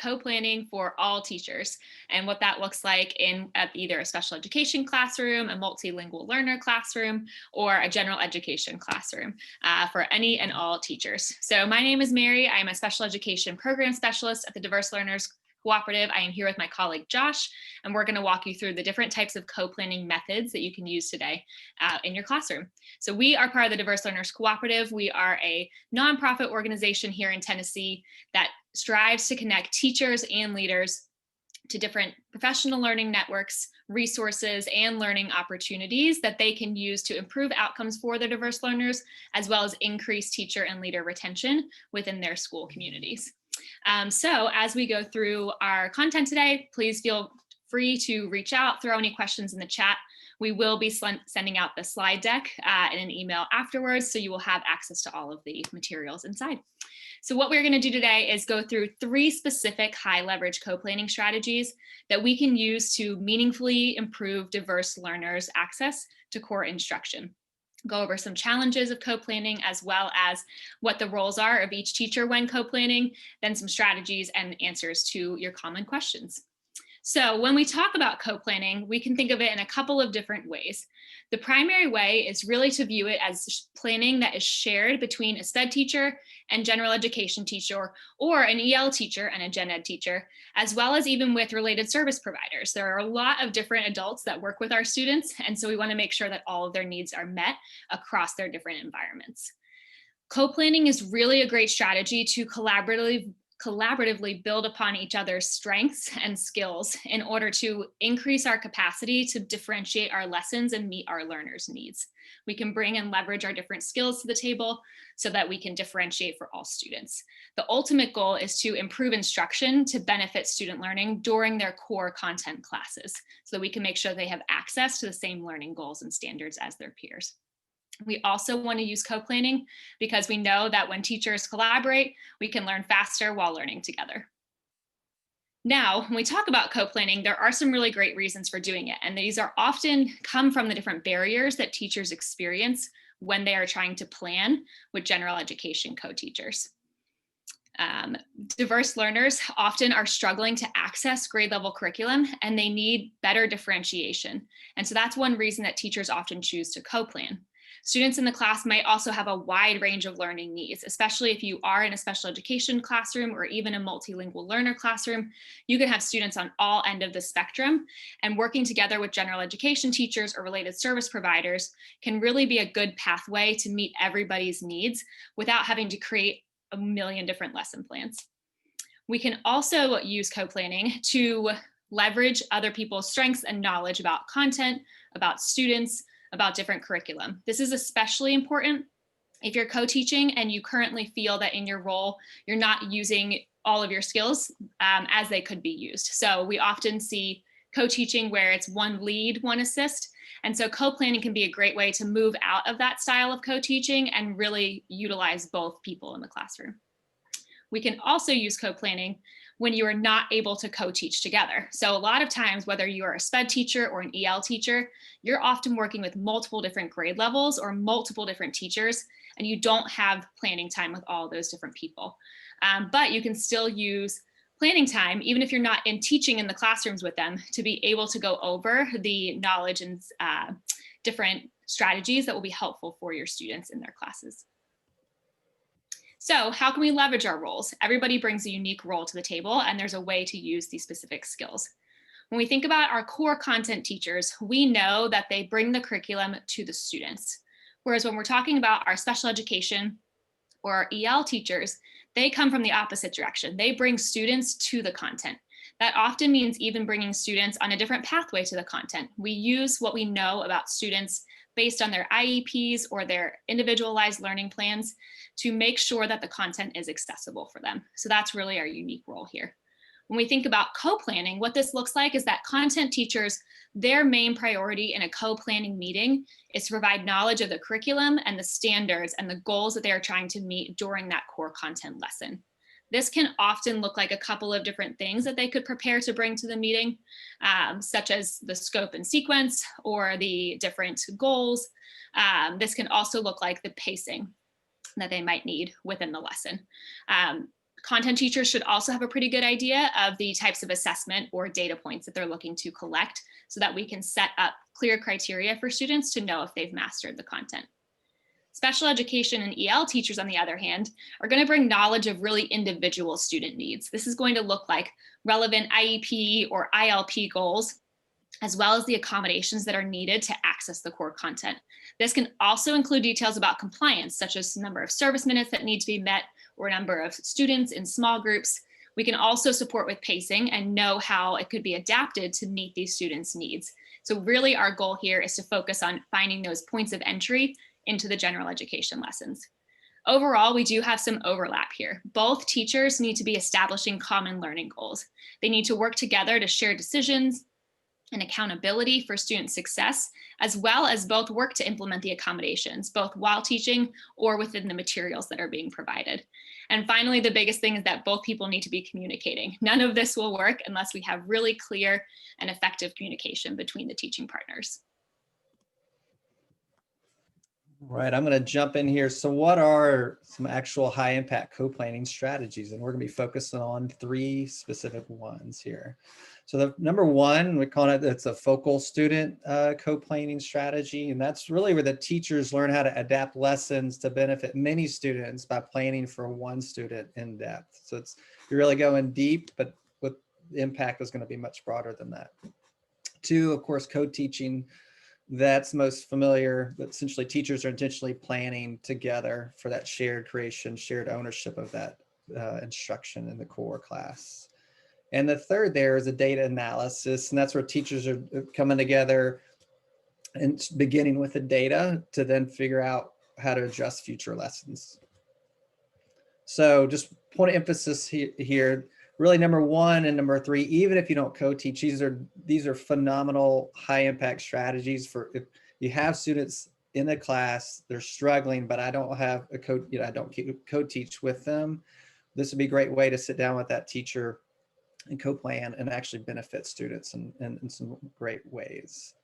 co-planning for all teachers and what that looks like at either a special education classroom, a multilingual learner classroom, or a general education classroom for any and all teachers. So my name is Mary. I'm a special education program specialist at the Diverse Learners Cooperative. I am here with my colleague Josh, and we're going to walk you through the different types of co-planning methods that you can use today in your classroom. So we are part of the Diverse Learners Cooperative. We are a nonprofit organization here in Tennessee that strives to connect teachers and leaders to different professional learning networks, resources, and learning opportunities that they can use to improve outcomes for their diverse learners, as well as increase teacher and leader retention within their school communities. So as we go through our content today, please feel free to reach out, throw any questions in the chat. We will be sending out the slide deck in an email afterwards, so you will have access to all of the materials inside. So what we're going to do today is go through 3 specific high leverage co-planning strategies that we can use to meaningfully improve diverse learners' access to core instruction. Go over some challenges of co-planning, as well as what the roles are of each teacher when co-planning, then some strategies and answers to your common questions. So when we talk about co-planning, we can think of it in a couple of different ways. The primary way is really to view it as planning that is shared between a SPED teacher and general education teacher, or an EL teacher and a gen ed teacher, as well as even with related service providers. There are a lot of different adults that work with our students, and so we want to make sure that all of their needs are met across their different environments. Co-planning is really a great strategy to collaboratively build upon each other's strengths and skills in order to increase our capacity to differentiate our lessons and meet our learners' needs. We can bring and leverage our different skills to the table so that we can differentiate for all students. The ultimate goal is to improve instruction to benefit student learning during their core content classes, so that we can make sure they have access to the same learning goals and standards as their peers. We also want to use co-planning because we know that when teachers collaborate, we can learn faster while learning together. Now, when we talk about co-planning, there are some really great reasons for doing it. And these are often come from the different barriers that teachers experience when they are trying to plan with general education co-teachers. Diverse learners often are struggling to access grade level curriculum, and they need better differentiation. And so that's one reason that teachers often choose to co-plan. Students in the class might also have a wide range of learning needs, especially if you are in a special education classroom or even a multilingual learner classroom. You can have students on all ends of the spectrum, and working together with general education teachers or related service providers can really be a good pathway to meet everybody's needs without having to create a million different lesson plans. We can also use co-planning to leverage other people's strengths and knowledge about content, about students, about different curriculum. This is especially important if you're co-teaching and you currently feel that in your role, you're not using all of your skills as they could be used. So we often see co-teaching where it's one lead, one assist. And so co-planning can be a great way to move out of that style of co-teaching and really utilize both people in the classroom. We can also use co-planning when you are not able to co-teach together. So a lot of times, whether you are a SPED teacher or an EL teacher, you're often working with multiple different grade levels or multiple different teachers, and you don't have planning time with all those different people. But you can still use planning time, even if you're not in teaching in the classrooms with them, to be able to go over the knowledge and different strategies that will be helpful for your students in their classes. So how can we leverage our roles? Everybody brings a unique role to the table, and there's a way to use these specific skills. When we think about our core content teachers, we know that they bring the curriculum to the students. Whereas when we're talking about our special education or our EL teachers, they come from the opposite direction. They bring students to the content. That often means even bringing students on a different pathway to the content. We use what we know about students based on their IEPs or their individualized learning plans to make sure that the content is accessible for them. So that's really our unique role here. When we think about co-planning, what this looks like is that content teachers, their main priority in a co-planning meeting is to provide knowledge of the curriculum and the standards and the goals that they are trying to meet during that core content lesson. This can often look like a couple of different things that they could prepare to bring to the meeting, such as the scope and sequence or the different goals. This can also look like the pacing that they might need within the lesson. Content teachers should also have a pretty good idea of the types of assessment or data points that they're looking to collect so that we can set up clear criteria for students to know if they've mastered the content. Special education and EL teachers, on the other hand, are going to bring knowledge of really individual student needs. This is going to look like relevant IEP or ILP goals, as well as the accommodations that are needed to access the core content. This can also include details about compliance, such as number of service minutes that need to be met or number of students in small groups. We can also support with pacing and know how it could be adapted to meet these students' needs. So really our goal here is to focus on finding those points of entry into the general education lessons. Overall, we do have some overlap here. Both teachers need to be establishing common learning goals. They need to work together to share decisions and accountability for student success, as well as both work to implement the accommodations, both while teaching or within the materials that are being provided. And finally, the biggest thing is that both people need to be communicating. None of this will work unless we have really clear and effective communication between the teaching partners. Right, I'm going to jump in here. So what are some actual high impact co-planning strategies? And we're going to be focusing on 3 specific ones here. So the number one, we call it's a focal student co-planning strategy. And that's really where the teachers learn how to adapt lessons to benefit many students by planning for one student in depth. So you're really going deep, but with the impact is going to be much broader than that. 2, of course, co-teaching. That's most familiar, but essentially teachers are intentionally planning together for that shared creation, shared ownership of that instruction in the core class. And the third there is a data analysis, and that's where teachers are coming together and beginning with the data to then figure out how to adjust future lessons. So just point of emphasis here, really number 1 and number 3, even if you don't co-teach, these are phenomenal high impact strategies for if you have students in the class, they're struggling, but I don't have a I don't co-teach with them. This would be a great way to sit down with that teacher and co-plan and actually benefit students in some great ways.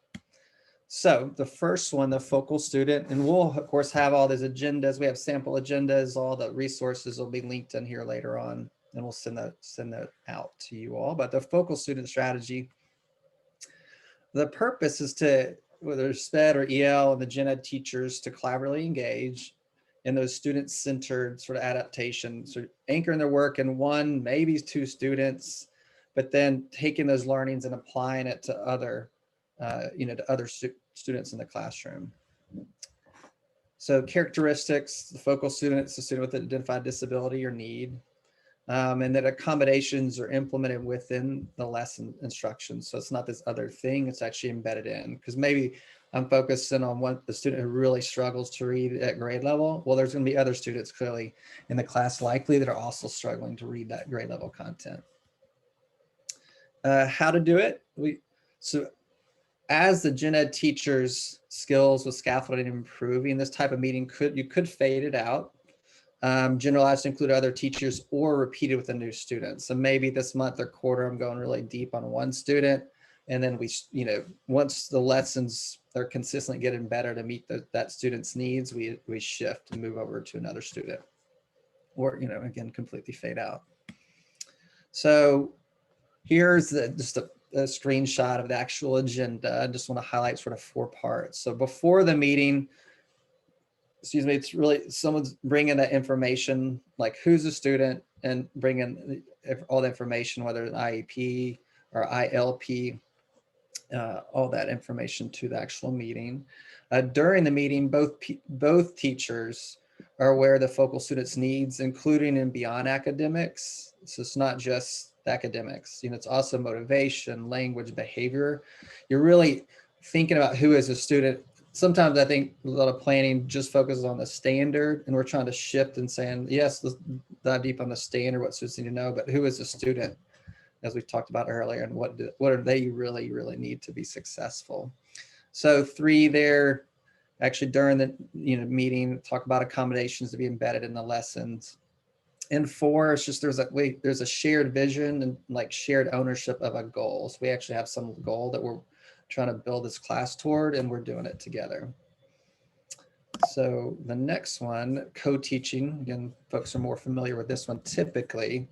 So the first one, the focal student, and we'll of course have all these agendas. We have sample agendas, all the resources will be linked in here later on, and we'll send that out to you all. But the focal student strategy, the purpose is to, whether it's SPED or EL and the gen ed teachers, to collaboratively engage in those student-centered sort of adaptations, sort of anchoring their work in 1, maybe 2 students, but then taking those learnings and applying it to other, to other students in the classroom. So characteristics, the focal student is a student with an identified disability or need, and that accommodations are implemented within the lesson instructions. So it's not this other thing, it's actually embedded in, because maybe I'm focusing on what the student who really struggles to read at grade level. Well, there's going to be other students clearly in the class likely that are also struggling to read that grade level content. How to do it? So as the gen ed teachers' skills with scaffolding improving, this type of meeting you could fade it out, generalized to include other teachers, or repeated with a new student. So maybe this month or quarter, I'm going really deep on 1 student. And then we, once the lessons are consistently getting better to meet that student's needs, we shift and move over to another student, or, again, completely fade out. So here's just a screenshot of the actual agenda. I just want to highlight sort of 4 parts. So before the meeting, it's really someone's bringing that information, like who's a student, and bringing all the information, whether it's IEP or ILP, all that information to the actual meeting. During the meeting, both teachers are aware of the focal students' needs, including and beyond academics. So it's not just academics, it's also motivation, language, behavior. You're really thinking about who is a student. Sometimes I think a lot of planning just focuses on the standard, and we're trying to shift and saying, yes, let's dive deep on the standard, what students need to know, but who is a student, as we talked about earlier, and what do they really, really need to be successful. So 3 there, actually during the meeting, talk about accommodations to be embedded in the lessons. And 4, it's just there's a shared vision and like shared ownership of a goal. So we actually have some goal that we're trying to build this class toward, and we're doing it together. So the next one, co-teaching. Again, folks are more familiar with this one typically.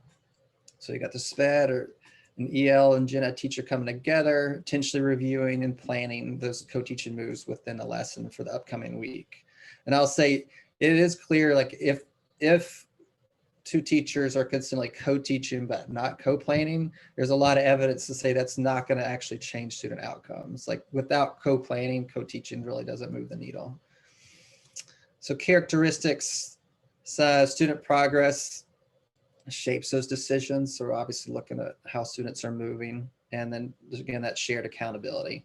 So you got the SPED or an EL and Gen Ed teacher coming together, potentially reviewing and planning those co-teaching moves within a lesson for the upcoming week. And I'll say it is clear, like if two teachers are consistently co-teaching but not co-planning, there's a lot of evidence to say that's not going to actually change student outcomes. Like without co-planning, co-teaching really doesn't move the needle. So characteristics, student progress shapes those decisions. So we're obviously looking at how students are moving. And then again, that shared accountability.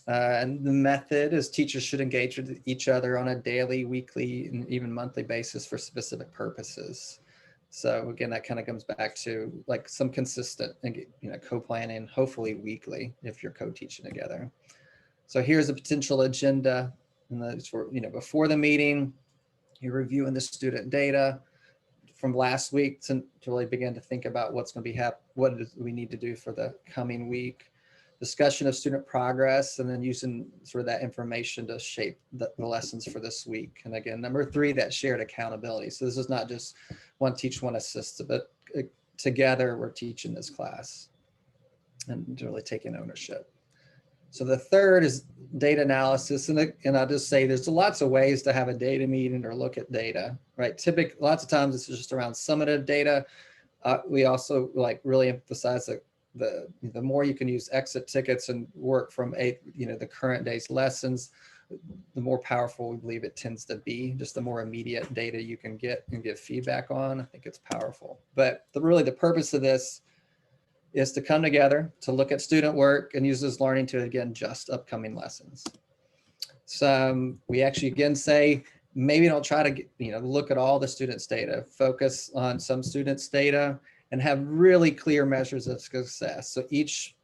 And the method is teachers should engage with each other on a daily, weekly, and even monthly basis for specific purposes. So again, that kind of comes back to like some consistent, co-planning, hopefully weekly if you're co-teaching together. So here's a potential agenda. And for, before the meeting, you're reviewing the student data from last week to really begin to think about what's going to be what we need to do for the coming week. Discussion of student progress, and then using sort of that information to shape the lessons for this week. And again, number 3, that shared accountability. So this is not just one teach, one assist, but together we're teaching this class and really taking ownership. So the third is data analysis. And I'll just say there's lots of ways to have a data meeting or look at data, right? Typically, lots of times it's just around summative data. We also like really emphasize that the more you can use exit tickets and work from the current day's lessons, the more powerful we believe it tends to be. Just the more immediate data you can get and give feedback on, I think it's powerful. But really the purpose of this is to come together to look at student work and use this learning to, again, adjust upcoming lessons. So we actually, again, say, maybe don't try to look at all the students' data, focus on some students' data and have really clear measures of success. So each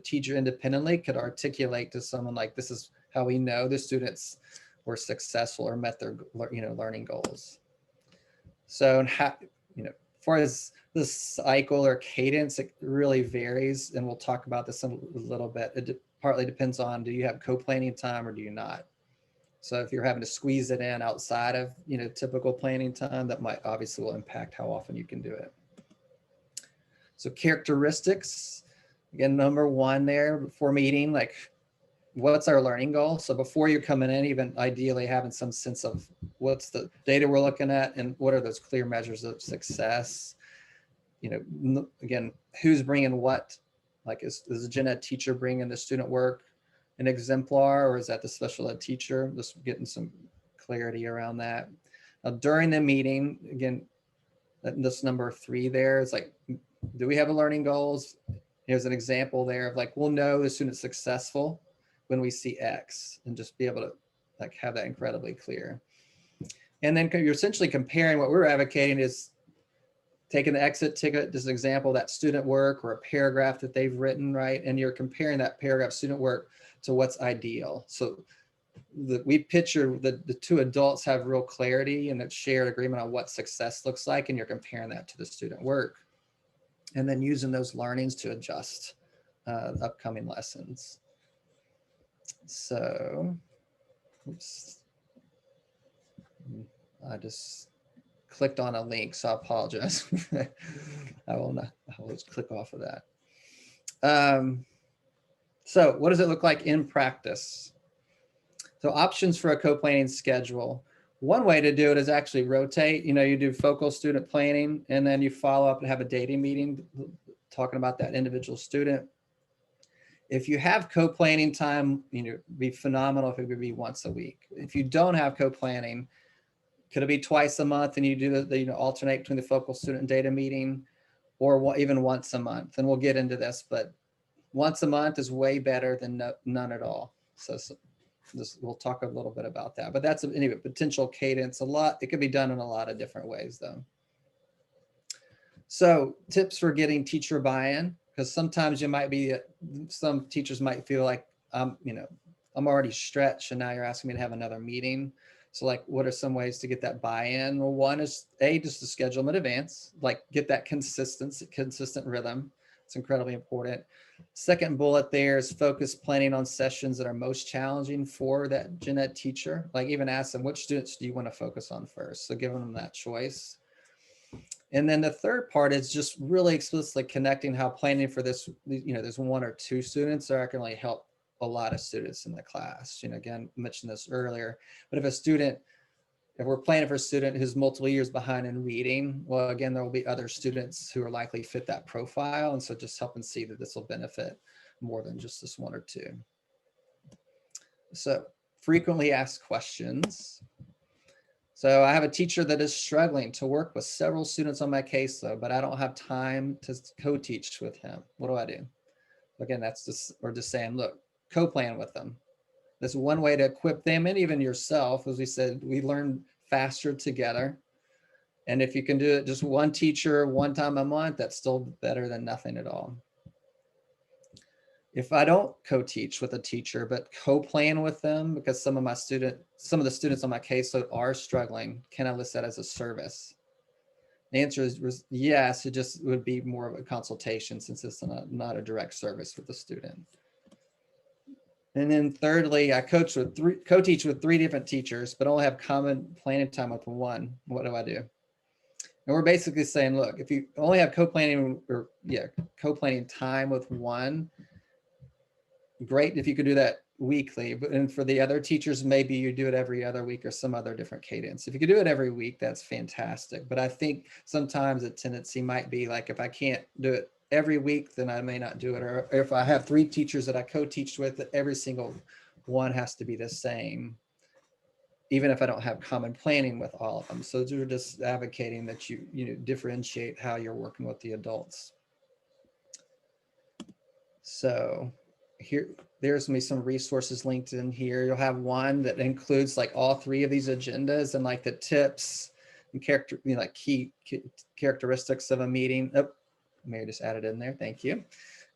teacher independently could articulate to someone like, this is how we know the students were successful or met their learning goals. So as far as the cycle or cadence, it really varies, and we'll talk about this a little bit. It partly depends on, do you have co-planning time or do you not? So if you're having to squeeze it in outside of typical planning time, that might obviously will impact how often you can do it. So characteristics, again, number 1 there before meeting, like what's our learning goal? So before you're coming in, even ideally having some sense of what's the data we're looking at and what are those clear measures of success. Again, who's bringing what? Like is the gen ed teacher bringing the student work an exemplar, or is that the special ed teacher? Just getting some clarity around that. Now, during the meeting, again, this number 3 there is like, do we have a learning goals? Here's an example there of like, we'll know the student's successful when we see X, and just be able to like have that incredibly clear. And then you're essentially comparing. What we're advocating is taking the exit ticket, just an example, that student work or a paragraph that they've written, right? And you're comparing that paragraph student work to what's ideal. So we picture the 2 adults have real clarity and that shared agreement on what success looks like, and you're comparing that to the student work. And then using those learnings to adjust upcoming lessons. So, oops, I just clicked on a link, so I apologize. I will just click off of that. So what does it look like in practice? So options for a co-planning schedule. One way to do it is actually rotate. You do focal student planning, and then you follow up and have a data meeting talking about that individual student. If you have co-planning time, it'd be phenomenal if it would be once a week. If you don't have co-planning, could it be twice a month and you do the alternate between the focal student and data meeting, or even once a month? And we'll get into this, but once a month is way better than none at all. So we'll talk a little bit about that, but that's anyway, potential cadence. It could be done in a lot of different ways though. So tips for getting teacher buy-in, because sometimes some teachers might feel like, I'm already stretched and now you're asking me to have another meeting. So like, what are some ways to get that buy-in? Well, one is just to schedule them in advance, like get that consistent rhythm. It's incredibly important. Second bullet there is focus planning on sessions that are most challenging for that gen ed teacher. Like even ask them, which students do you want to focus on first? So giving them that choice. And then the third part is just really explicitly connecting how planning for this, there's 1 or 2 students that can really help a lot of students in the class. Again, I mentioned this earlier, but if we're planning for a student who's multiple years behind in reading, well, again, there will be other students who are likely fit that profile. And so just helping see that this will benefit more than just this 1 or 2. So frequently asked questions. So I have a teacher that is struggling to work with several students on my caseload, but I don't have time to co-teach with him. What do I do? Again, we're just saying, look, co-plan with them. That's one way to equip them and even yourself. As we said, we learn faster together. And if you can do it just one teacher, one time a month, that's still better than nothing at all. If I don't co-teach with a teacher, but co-plan with them because some of the students on my caseload are struggling, can I list that as a service? The answer is yes, it just would be more of a consultation since it's not a direct service with the student. And then thirdly, I co-teach with 3 different teachers, but only have common planning time with 1. What do I do? And we're basically saying, look, if you only have co-planning time with 1, great if you could do that weekly, and for the other teachers, maybe you do it every other week or some other different cadence. If you could do it every week, that's fantastic. But I think sometimes a tendency might be like, if I can't do it every week, then I may not do it. Or if I have 3 teachers that I co-teach with, every single one has to be the same, even if I don't have common planning with all of them. So we're just advocating that you differentiate how you're working with the adults. So there's gonna be some resources linked in here. You'll have one that includes like all 3 of these agendas and like the tips and key characteristics of a meeting. Oh, Mary just added in there. Thank you.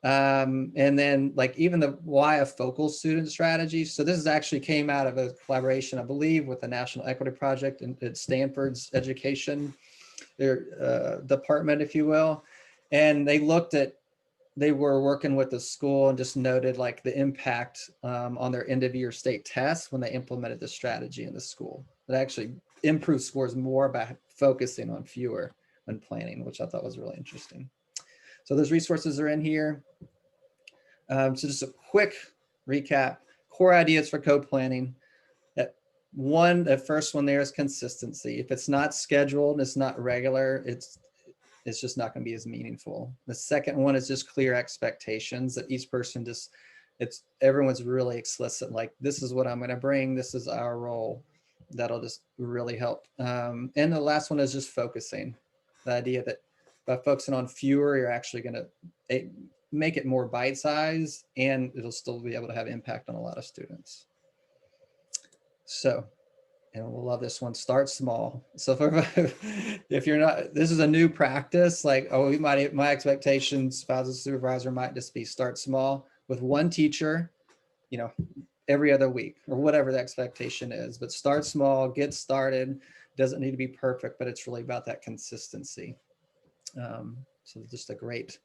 And then like even the why a focal student strategy. So this is actually came out of a collaboration, I believe, with the National Equity Project and at Stanford's education, their department, if you will. And they were working with the school and just noted like the impact on their end of year state tests when they implemented the strategy in the school. It actually improved scores more by focusing on fewer when planning, which I thought was really interesting. So those resources are in here. So just a quick recap, core ideas for co-planning. The first one there is consistency. If it's not scheduled, it's not regular, it's just not going to be as meaningful. The second one is just clear expectations that each person everyone's really explicit, like this is what I'm going to bring, this is our role. That'll just really help. And the last one is just focusing. The idea that by focusing on fewer, you're actually going to make it more bite-sized and it'll still be able to have impact on a lot of students. So, and we'll love this one, start small. So if you're not, this is a new practice, like, my expectations as a supervisor might just be start small with 1 teacher, every other week or whatever the expectation is, but start small, get started. Doesn't need to be perfect, but it's really about that consistency. So just a great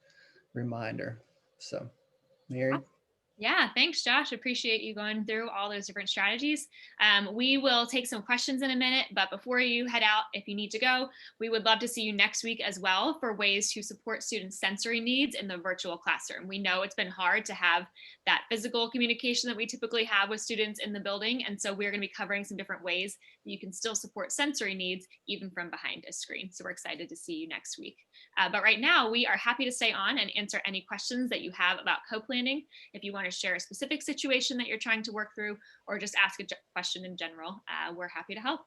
reminder. So Mary. Yeah, thanks, Josh. Appreciate you going through all those different strategies. We will take some questions in a minute, but before you head out, if you need to go, we would love to see you next week as well for ways to support students' sensory needs in the virtual classroom. We know it's been hard to have that physical communication that we typically have with students in the building, and so we're going to be covering some different ways that you can still support sensory needs even from behind a screen. So we're excited to see you next week. But right now, we are happy to stay on and answer any questions that you have about co-planning. If you want to share a specific situation that you're trying to work through or just ask a question in general, we're happy to help.